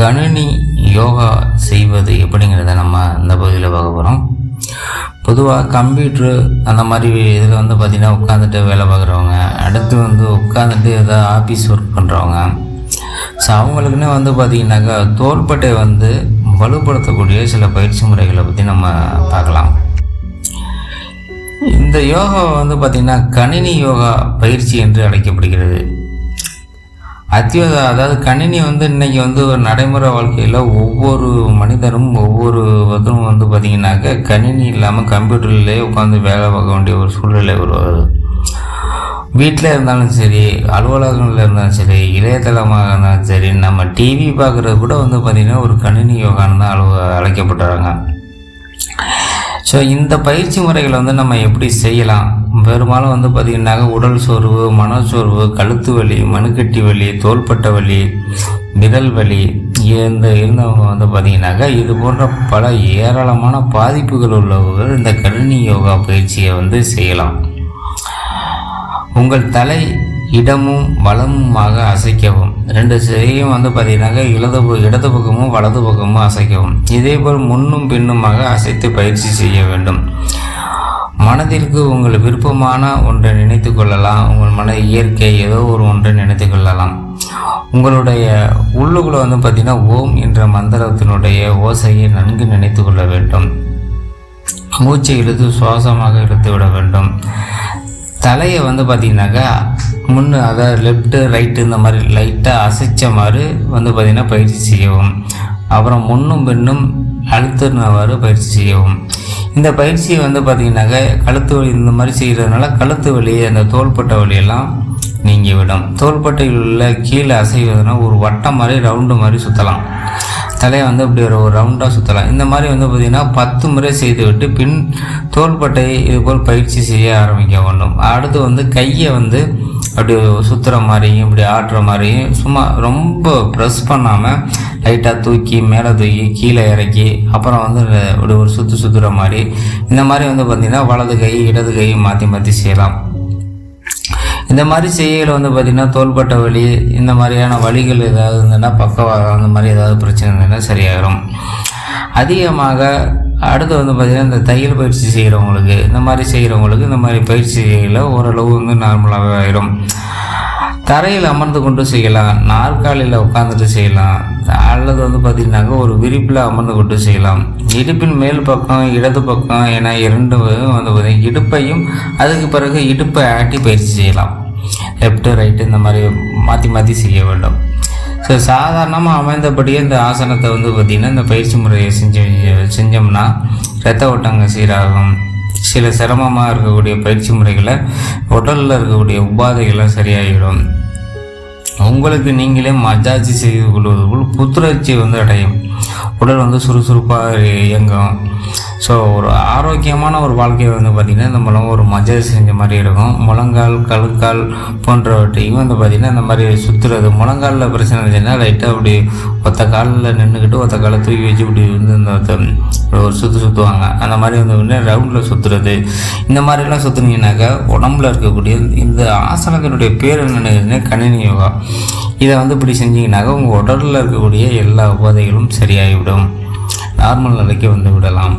கணினி யோகா செய்வது எப்படிங்கிறத நம்ம இந்த பகுதியில் பார்க்க போகிறோம். பொதுவாக கம்ப்யூட்ரு அந்த மாதிரி இதில் பார்த்திங்கன்னா உட்காந்துட்டு வேலை பார்க்குறவங்க, அடுத்து உட்காந்துட்டு ஏதாவது ஆஃபீஸ் ஒர்க் பண்ணுறவங்க, ஸோ அவங்களுக்குன்னே பார்த்திங்கனாக்கா தோள்பட்டை வலுப்படுத்தக்கூடிய சில பயிற்சி முறைகளை பற்றி நம்ம பார்க்கலாம். இந்த யோகா பார்த்திங்கன்னா கணினி யோகா பயிற்சி என்று அழைக்கப்படுகிறது. அதாவது கணினி இன்றைக்கி ஒரு நடைமுறை வாழ்க்கையில் ஒவ்வொரு மனிதரும் ஒவ்வொருவரும் பார்த்திங்கனாக்கா கணினி இல்லாமல் கம்ப்யூட்டர்லேயே உட்காந்து வேலை பார்க்க வேண்டிய ஒரு சூழ்நிலை வருவது. வீட்டில் இருந்தாலும் சரி, அலுவலகங்களில் இருந்தாலும் சரி, இளையதளமாக இருந்தாலும் சரி, நம்ம டிவி பார்க்குறது கூட பார்த்திங்கன்னா ஒரு கணினி யோகான்னு தான் அழைக்கப்பட்டுறாங்க. ஸோ இந்த பயிற்சி முறைகளை நம்ம எப்படி செய்யலாம்? பெரும்பாலும் பார்த்திங்கனாக்கா உடல் சோர்வு, மனச்சோர்வு, கழுத்து வலி, மணுக்கட்டி வலி, தோள்பட்டை வலி, விரல் வலி இருந்தவங்க பார்த்திங்கனாக்கா இது போன்ற பல ஏராளமான பாதிப்புகள் உள்ளவர்கள் இந்த கணினி யோகா பயிற்சியை செய்யலாம். உங்கள் தலை இடமும் வலமுமாக அசைக்கவும், ரெண்டு செய்யும் பார்த்திங்கனாக்கா இடது பக்கமும் வலது பக்கமும் அசைக்கவும். இதேபோல் முன்னும் பின்னுமாக அசைத்து பயிற்சி செய்ய வேண்டும். மனதிற்கு உங்கள் விருப்பமான ஒன்றை நினைத்து கொள்ளலாம். உங்கள் மன இயற்கை ஏதோ ஒன்றை நினைத்து கொள்ளலாம். உங்களுடைய உள்ளுக்குள்ள பார்த்திங்கன்னா ஓம் என்ற மந்திரத்தினுடைய ஓசையை நன்கு நினைத்து கொள்ள வேண்டும். மூச்சை இழுத்து சுவாசமாக இழுத்து விட வேண்டும். தலையை பார்த்திங்கனாக்கா முன்னு, அதாவது லெஃப்ட்டு ரைட்டு இந்த மாதிரி லைட்டாக அசைச்ச மாதிரி பார்த்திங்கன்னா பயிற்சி செய்யவும். அப்புறம் முன்னும் பின்னும் அழுத்துனவாறு பயிற்சி செய்யவும். இந்த பயிற்சியை பார்த்திங்கனாக்கா கழுத்து வலி இந்த மாதிரி செய்கிறதுனால கழுத்து வலி, அந்த தோள்பட்டை வலியெல்லாம் நீங்கிவிடும். தோள்பட்டையில் உள்ள கீழே அசைவதுனா ஒரு வட்டம் மாதிரி ரவுண்டு மாதிரி சுற்றலாம். தலையை இப்படி ஒரு ரவுண்டாக சுற்றலாம். இந்த மாதிரி பார்த்திங்கன்னா 10 முறை செய்துவிட்டு பின் தோள்பட்டை இதுபோல் பயிற்சி செய்ய ஆரம்பிக்க வேண்டும். அடுத்து கையை அப்படி சுற்றுற மாதிரியும் இப்படி ஆட்டுற மாதிரியும் சும்மா ரொம்ப ப்ரெஸ் பண்ணாமல் லைட்டாக தூக்கி மேலே தூக்கி கீழே இறக்கி அப்புறம் இப்படி ஒரு சுற்றுற மாதிரி இந்த மாதிரி பார்த்திங்கன்னா வலது கை இடது கை மாற்றி மாற்றி செய்யலாம். இந்த மாதிரி செய்யல பார்த்திங்கன்னா தோள்பட்டை வலி இந்த மாதிரியான வலிகள் ஏதாவது இருந்ததுன்னா பக்கவாதம் அந்த மாதிரி ஏதாவது பிரச்சனை இருந்ததுன்னா சரியாயிடும். அதிகமாக அடுத்து பார்த்திங்கன்னா இந்த தையல் பயிற்சி செய்கிறவங்களுக்கு, இந்த மாதிரி செய்கிறவங்களுக்கு இந்த மாதிரி பயிற்சி செய்யல ஓரளவு நார்மலாகவே ஆயிடும். தரையில் அமர்ந்து கொண்டு செய்யலாம், நாற்காலியில் உட்காந்துட்டு செய்யலாம், அல்லது பார்த்திங்கனாக்கா ஒரு விரிப்பில் அமர்ந்து கொண்டு செய்யலாம். இடுப்பின் மேல் பக்கம் இடது பக்கம் என இரண்டு பார்த்திங்கன்னா இடுப்பையும் அதுக்கு பிறகு இடுப்பை ஆட்டி பயிற்சி செய்யலாம். லெஃப்ட்டு ரைட்டு இந்த மாதிரி மாற்றி மாற்றி செய்ய வேண்டும். ஸோ சாதாரணமாக அமைந்தபடியே இந்த ஆசனத்தை பார்த்திங்கன்னா இந்த பயிற்சி முறையை செஞ்சோம்னா இரத்த ஓட்டங்கள் சீராகும். சில சிரமமாக இருக்கக்கூடிய பயிற்சி முறைகளை உடலில் இருக்கக்கூடிய உபாதைகள்லாம் சரியாகிடும். உங்களுக்கு நீங்களே மஜாஜி செய்து கொள்வதற்குள் புத்துணர்ச்சி அடையும். உடல் சுறுசுறுப்பாக இயங்கும். ஸோ ஒரு ஆரோக்கியமான ஒரு வாழ்க்கையை பார்த்திங்கன்னா இந்த மூலம் ஒரு மஜாஜ் செஞ்ச மாதிரி இருக்கும். முழங்கால், கழுக்கால் போன்றவற்றையும் பார்த்திங்கன்னா இந்த மாதிரி சுற்றுறது. முழங்காலில் பிரச்சனை இருந்துச்சுன்னா லைட்டாக அப்படி ஒத்த காலில் நின்றுக்கிட்டு ஒத்த காலை தூக்கி வச்சு இப்படி இந்த ஒரு சுற்றுவாங்க. அந்த மாதிரி ரவுண்டில் சுற்றுறது. இந்த மாதிரிலாம் சுற்றுனீங்கன்னாக்கா உடம்புல இருக்கக்கூடிய இந்த ஆசனத்தினுடைய பேர் என்னென்னு கணினி யோகா. இதை இப்படி செஞ்சிங்கனாக்கா உங்கள் உடலில் இருக்கக்கூடிய எல்லா உபாதைகளும் சரியாகிவிடும். நார்மல் நிலைக்கு விடலாம்.